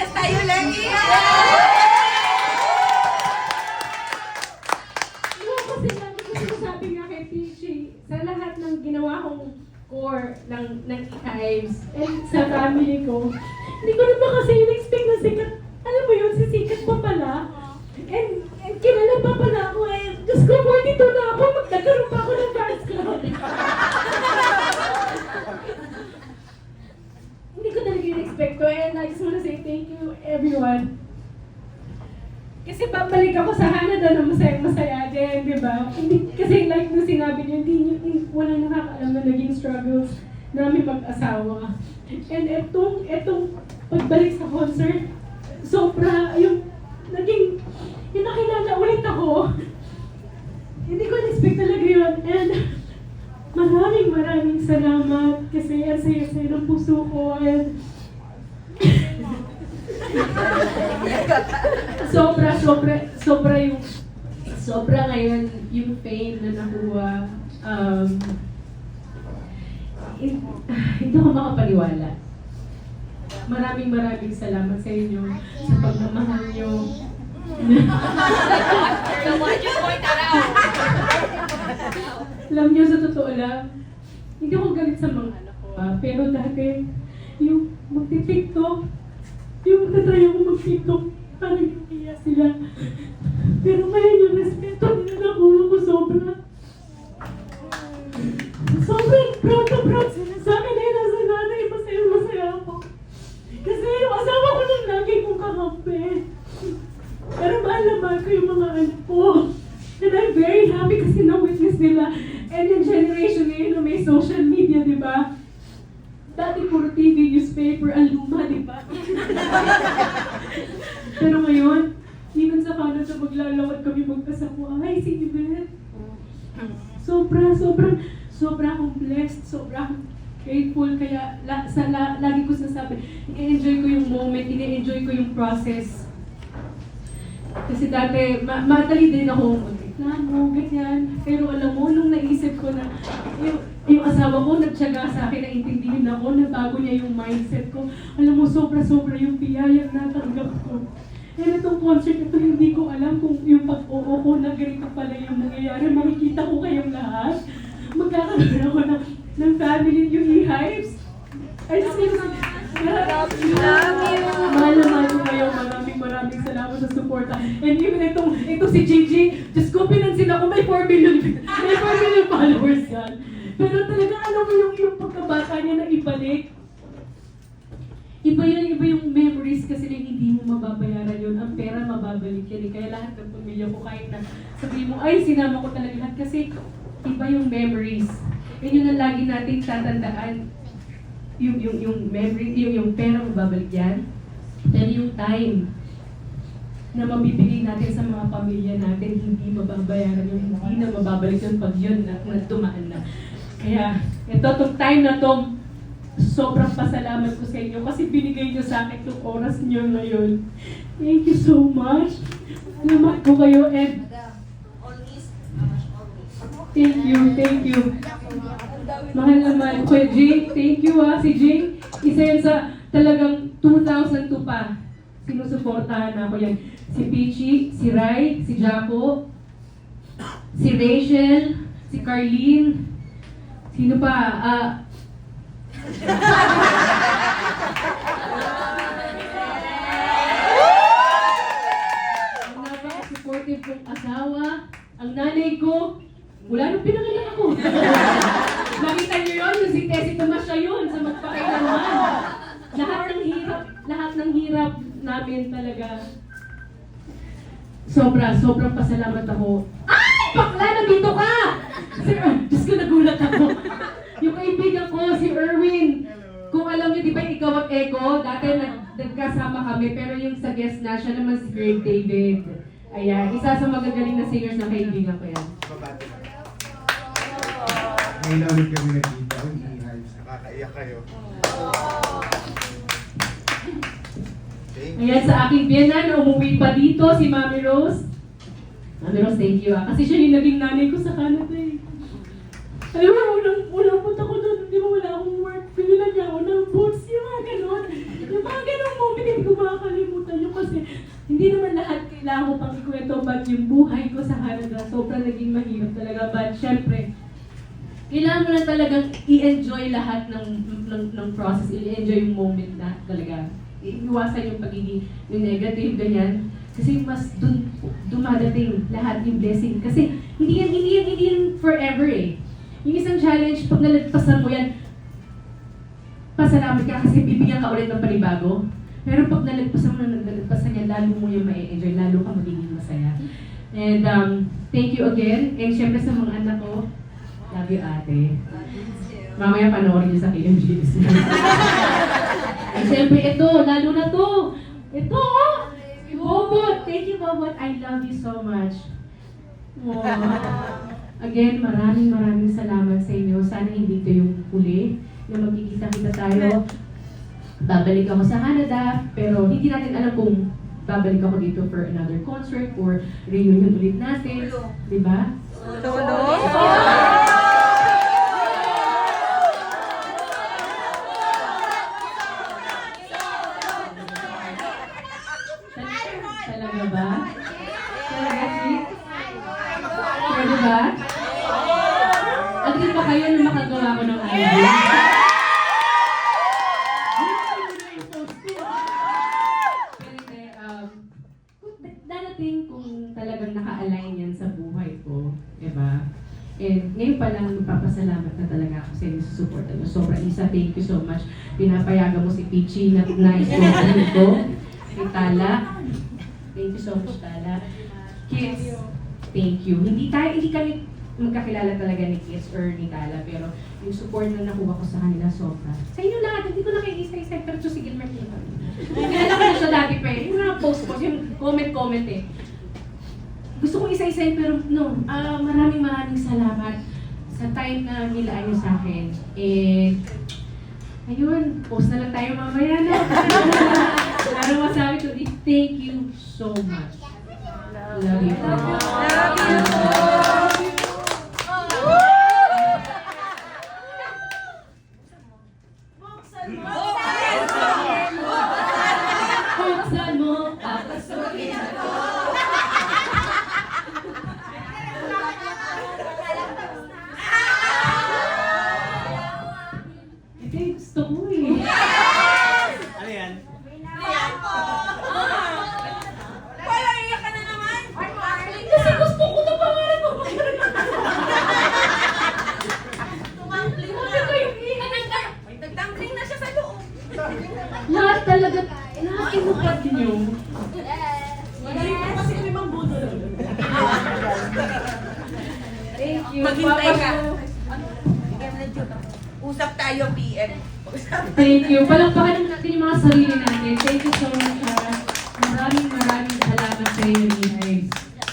boses tayo, Lenny! Kasi lagi ko sinasabi nga kay Pichi, sa lahat ng ginawa kong core ng e-times and sa family ko, hindi ko naman kasi in-expect na sikat. Alam mo yun, sisikat pa pala. And kilala pa pala ako eh. Diyos ko, 42 na ako, magkakaroon pa ako ng fans club. Hindi ko talaga in-expect ko and I just wanna say thank you everyone. Kasi babalik ako sa Canada na masaya din, di ba? Hindi, kasi like nung sinabi niyo, wala nakakaalam na naging struggles namin mag-asawa. And etong pagbalik sa concert, sobra yung nakilala ulit ako. Hindi ko na-expect talaga yun. And maraming salamat kasi ang saya-saya ng puso ko. And sobra ngayon yung fame na nakuha. Hindi ko makapaniwala. Maraming salamat sa inyo sa pagmamahal nyo. Alam nyo, sa totoo lang, hindi ako galit sa mga anak ko. Pero dati, yung magti-tiktok, yung tatry ako mag-tiktok, parang hiya sila. Pero ngayon yung respeto nila nakuha ko sobra. Sobrang proud na proud sila sa akin eh, nasa nanay, masaya ako. Kasi yung asawa ko nang lagi kong kakampi. Pero mahal na mahal ko yung mga anak ko. And I'm very happy kasi na-witness nila. And yung generation ngayon na may social media, di ba? Dati puro TV, newspaper, ang luma, di ba? Pero ngayon, even sa Canada, maglalawad kami magkasama. Ay, si Yvette. Sobra akong blessed, sobra akong grateful. Kaya lagi ko sasabi, i-enjoy ko yung moment, i-enjoy ko yung process. Kasi dati, madali din ako magreklamo, ganyan. Pero alam mo, nung naisip ko na yung asawa ko nagtiyaga sa akin, naintindihin ako, nabago niya yung mindset ko. Alam mo, sobra yung biyayang natanggap ko. And itong concert ito, hindi ko alam kung yung pag-oo ko na ganito pala yung nangyayari. Makikita ko kayong lahat. Magkakaroon ako ng family, yung e-hives. I just want to Love you! mahal ko kayo. Maraming salamat sa suporta. And even ito si Gigi, Diyos ko, pinansin ako, may 4 million followers yan. Pero talaga, alam mo yung pagkabata niya na ibalik. Iba yung memories kasi na hindi mo mababayaran yun. Ang pera mababalik yan. Kaya lahat ng pamilya ko, kahit na sabihin mo, ay, sinama ko talaga lahat. Kasi iba yung memories. And yun ang lagi nating tatandaan. Yung memory, yung pera mababalik yan. Pero yung time na mabibigay natin sa mga pamilya natin, hindi mababayaran yun. Hindi na mababalik yun pag yun na tumaan na. Kaya, itong time na to, sobrang pasalamat ko sa inyo kasi binigay nyo sa akin itong oras nyo ngayon. Thank you so much. Salamat ko kayo and thank you. Mahal naman. Kuya Jay, thank you ha. Si Jay, isa yan sa talagang 2002 pa. Sinusuportahan ako yan. Si Pichi, si Rai, si Jaco, si Rachel, si Carlene, sino pa? Ang napaka-supportive kong asawa, ang nanay ko, wala nung pinangalan ako. Nakita niyo yun, yung si Tessie Tomas siya yun sa magpakailanman. Lahat ng hirap namin talaga. Sobrang pasalamat ako. Ay! Bakla, nandito ka! Diyos ko, nagulat ako. Yung kaibigan ko, si Erwin. Kung alam niyo, di ba ikaw at Echo, dati nagkasama kami, pero yung sa guest na, siya naman si Greg David. Ayan, isa sa magagaling na singers na kaibigan ko yan. Ngayon ulit kami nagkita, e-hives, nakakaiyak kayo. Ayan, sa aking biyanan na umuwi pa dito, si Mami Rose. Mami Rose, thank you ah. Kasi siya yung naging nanay ko sa Canada eh. Alam mo, unang punta ko doon, di ba wala akong work, pinilagyan ako ng boots, yung mga ganon. Yung mga ganon moment, hindi ko makakalimutan. kasi hindi naman lahat kailangan ko pang ikwento, but yung buhay ko sa Canada, sobrang naging mahirap talaga. But syempre, kailangan mo na talagang i-enjoy lahat ng process, i-enjoy yung moment na talaga. Iwasan yung pagiging yung negative, ganyan. Kasi mas dumadating lahat yung blessing. Kasi hindi yan forever eh. Yung isang challenge, pag nalagpasan mo yan, pasalamat ka kasi bibigyan ka ulit ng panibago. Pero pag nalagpasan mo na nalagpasan yan, lalo mo yung ma-enjoy, lalo ka magiging masaya. And thank you again. And syempre sa mga anak ko, love you, ate. Mamaya panoorin niyo sa KMGs. And syempre, ito, lalo na to. Ito, si Bobot. Thank you, Bobot. I love you so much. Wow. Again, maraming salamat sa inyo. Sana hindi ito yung huli na magkikita-kita tayo. Babalik ako sa Canada, pero hindi natin alam kung babalik ako dito for another concert or reunion ulit natin. Diba? Talaga ba? Talaga, Chick? Pwede ba? Agree ba kayo na makagawa ko ng album? Darating kung talagang naka-align yan sa buhay ko, diba? And ngayon pa lang magpapasalamat na talaga ako sa inyo sa support. Sobrang isa, thank you so much. Pinapayagan mo si Peachy na na-sponsor ko. Si Tala. Thank you so much, Tala. Kids, thank you. Hindi kami magkakilala talaga ni Kids or ni Tala, pero yung support na nakuha ko sa kanila sobra. Sa inyo lahat, hindi ko na kayo isa-isa, pero to si Gilbert yun. Kilala ko na siya dati pa eh. Yung mga post-post, yung comment eh. Gusto kong isa-isa pero no, maraming salamat sa time na nilaan niyo sa akin. And ayun, post na lang tayo mamaya na. Ano masabi ko, thank you so much. Love you. Love you. Buksan mo, papasukin ako. Ito yung gusto ko eh. Ano yan? Wala, iyak ka na naman. Kasi gusto ko na pangarap ko. Tumangling na. Ano yung Nagtangling na siya sa loob. lahat talaga, lahat inukat niyo. Magaling po kasi kami mambudo. Thank you. Maghintay ka. Papa, Usap tayo, PM. thank you. Palakpakan naman natin yung mga sarili natin. Thank you so much, ha. Maraming salamat sa inyo, guys.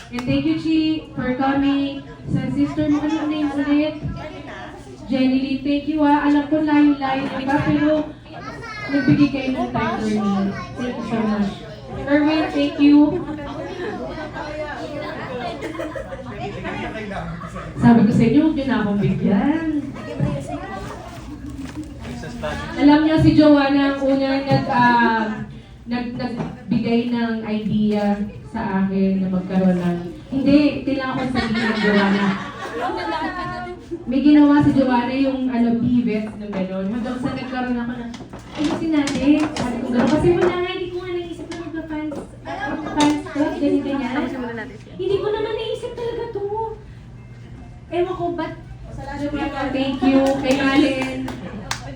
And thank you, Chi, for coming. Sa sister mo, ano ang name ulit? Jenny Lee, thank you, ha. Alam ko layo-layo na ba, pero nagbigay kayo ng time for me. Thank you so much. Erwin, thank you. Sabi ko sa inyo, huwag niyo na akong bigyan. Alam niyo si Joanna ang unang nagbigay ng idea sa akin na magkaroon ng... Hindi, kailangan ko sabihin ng Joanna. May ginawa si Joanna yung PVET na gano'n. Hanggang sa nagkaroon ako ng ayusin natin. Sabi ko gano'n. Kasi wala nga, hindi ko nga naisip na magpa-fans club, ganyan. Hindi ko naman naisip talaga to. Ewan ko, ba't? Thank you kay Malin,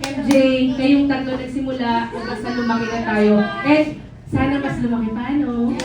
MJ, kayong tatlo nagsimula hanggang sa lumaki na tayo. And sana mas lumaki pa, no?